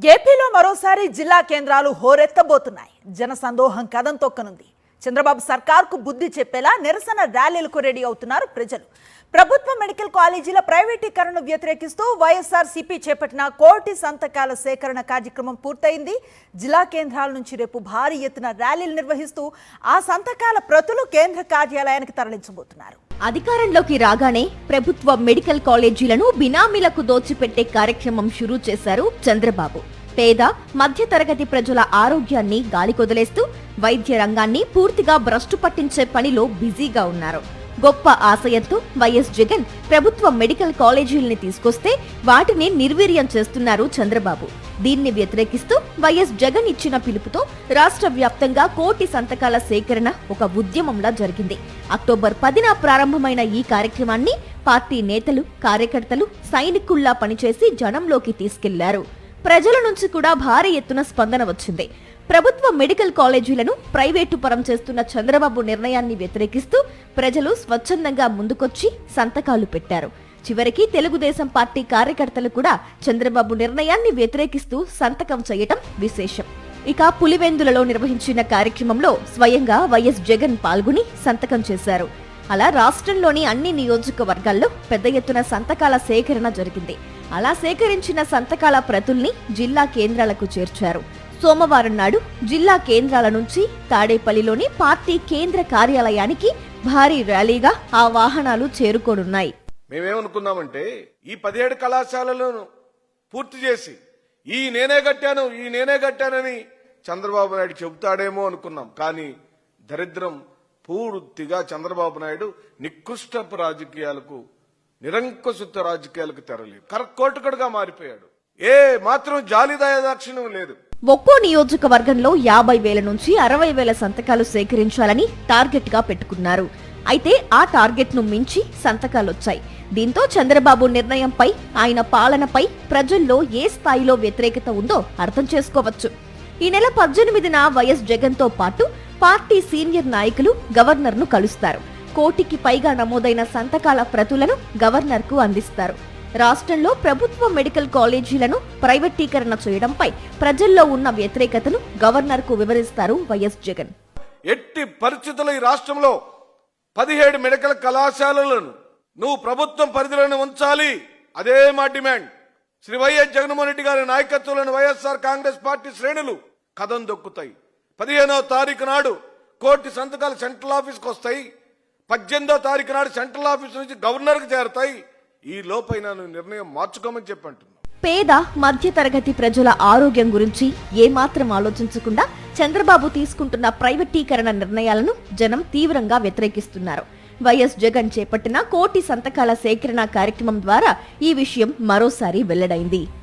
ఏపీలో మరోసారి జిల్లా కేంద్రాలు హోరెత్తబోతున్నాయి. జనసందోహం కదం తొక్కనుంది. చంద్రబాబు సర్కార్కు బుద్ధి చెప్పేలా నిరసన ర్యాలీలకు రెడీ అవుతున్నారు ప్రజలు. ప్రభుత్వ మెడికల్ కాలేజీల ప్రైవేటీకరణను వ్యతిరేకిస్తూ వైఎస్ఆర్సీపీ చేపట్టిన కోటి సంతకాల సేకరణ కార్యక్రమం పూర్తయింది. జిల్లా కేంద్రాల నుంచి రేపు భారీ ఎత్తున ర్యాలీలు నిర్వహిస్తూ ఆ సంతకాల ప్రతులు కేంద్ర కార్యాలయానికి తరలించబోతున్నారు. అధికారంలోకి రాగానే ప్రభుత్వ మెడికల్ కాలేజీలను బినామీలకు దోచిపెట్టే కార్యక్రమం షురూ చేశారు చంద్రబాబు. పేద మధ్యతరగతి ప్రజల ఆరోగ్యాన్ని గాలికొదిలేస్తూ వైద్య రంగాన్ని పూర్తిగా భ్రష్టు పట్టించే పనిలో బిజీగా ఉన్నారు. గొప్ప ఆశయంతో వైఎస్ జగన్ ప్రభుత్వ మెడికల్ కాలేజీల్ని తీసుకొస్తే వాటిని నిర్వీర్యం చేస్తున్నారు చంద్రబాబు. దీన్ని వ్యతిరేకిస్తూ వైఎస్ జగన్ ఇచ్చిన పిలుపుతో రాష్ట్ర వ్యాప్తంగా కోటి సంతకాల సేకరణ ఒక ఉద్యమంలా జరిగింది. అక్టోబర్ 10న ప్రారంభమైన ఈ కార్యక్రమాన్ని పార్టీ నేతలు, కార్యకర్తలు సైనికుల్లా పనిచేసి జనంలోకి తీసుకెళ్లారు. ప్రజల నుంచి కూడా భారీ ఎత్తున స్పందన వచ్చింది. ప్రభుత్వ మెడికల్ కాలేజీలను ప్రైవేటు పరం చేస్తున్న చంద్రబాబు నిర్ణయాన్ని వ్యతిరేకిస్తూ ప్రజలు స్వచ్ఛందంగా ముందుకొచ్చి సంతకాలు పెట్టారు. చివరికి తెలుగుదేశం పార్టీ కార్యకర్తలు కూడా చంద్రబాబు నిర్ణయాన్ని వ్యతిరేకిస్తూ సంతకం చేయటం విశేషం. ఇక పులివెందులలో నిర్వహించిన కార్యక్రమంలో స్వయంగా వైఎస్ జగన్ పాల్గొని సంతకం చేశారు. అలా రాష్ట్రంలోని అన్ని నియోజకవర్గాల్లో పెద్ద ఎత్తున సంతకాల సేకరణ జరిగింది. అలా సేకరించిన సంతకాల ప్రతుల్ని జిల్లా కేంద్రాలకు చేర్చారు. సోమవారం నాడు జిల్లా కేంద్రాల నుంచి తాడేపల్లిలోని పార్టీ కేంద్ర కార్యాలయానికి భారీ ర్యాలీగా ఆ వాహనాలు చేరుకోనున్నాయి. మేమేమనుకున్నామంటే ఈ 17 కళాశాలలను పూర్తి చేసి ఈ నేనే కట్టానని చంద్రబాబు నాయుడు చెబుతాడేమో అనుకున్నాం. కానీ దరిద్రం పూర్తిగా చంద్రబాబు నాయుడు నికృష్టపు రాజకీయాలకు, నిరంకుశత్వ రాజకీయాలకు తెరలేదు. కర్కోటకుడుగా మారిపోయాడు. ఏ మాత్రం జాలిదాయదాక్షిణ్యం లేదు. ఒక్కో నియోజకవర్గంలో 50,000 నుంచి 60,000 సంతకాలు సేకరించాలని టార్గెట్ గా పెట్టుకున్నారు. అయితే ఆ టార్గెట్ ను మించి సంతకాలొచ్చాయి. దీంతో చంద్రబాబు నిర్ణయంపై, ఆయన పాలనపై ప్రజల్లో ఏ స్థాయిలో వ్యతిరేకత ఉందో అర్థం చేసుకోవచ్చు. ఈ నెల 18న వైఎస్ జగన్ తో పాటు పార్టీ సీనియర్ నాయకులు గవర్నర్ ను కలుస్తారు. కోటికి పైగా నమోదైన సంతకాల ప్రతులను గవర్నర్ కు అందిస్తారు. రాష్ట్రంలో ప్రభుత్వ మెడికల్ కాలేజీలను ప్రైవేటీకరణ చేయడంపై ప్రజల్లో ఉన్న వ్యతిరేకతను గవర్నర్ కు వివరిస్తారు వైఎస్ జగన్. ఎట్టి పరిస్థితుల్లో ఈ రాష్ట్రంలో 17 మెడికల్ కళాశాలలను నువ్వు ప్రభుత్వం పరిధిలోనే ఉంచాలి. అదే మా డిమాండ్. శ్రీ వైఎస్ జగన్మోహన్ రెడ్డి గారి నాయకత్వంలోని వైఎస్ఆర్ కాంగ్రెస్ పార్టీ శ్రేణులు కదం దొక్కుతాయి. 15వ తారీఖు నాడు కోటి సంతకాలు సెంట్రల్ ఆఫీస్కి వస్తాయి. 18వ తారీఖు నాడు సెంట్రల్ ఆఫీస్ నుంచి గవర్నర్కి చేరతాయి. ఈ లోపైన నిర్ణయం మార్చుకోమని చెప్పంటున్నాను. పేద మధ్యతరగతి ప్రజల ఆరోగ్యం గురించి ఏమాత్రం ఆలోచించకుండా చంద్రబాబు తీసుకుంటున్న ప్రైవేటీకరణ నిర్ణయాలను జనం తీవ్రంగా వ్యతిరేకిస్తున్నారు. వైఎస్ జగన్ చేపట్టిన కోటి సంతకాల సేకరణ కార్యక్రమం ద్వారా ఈ విషయం మరోసారి వెల్లడైంది.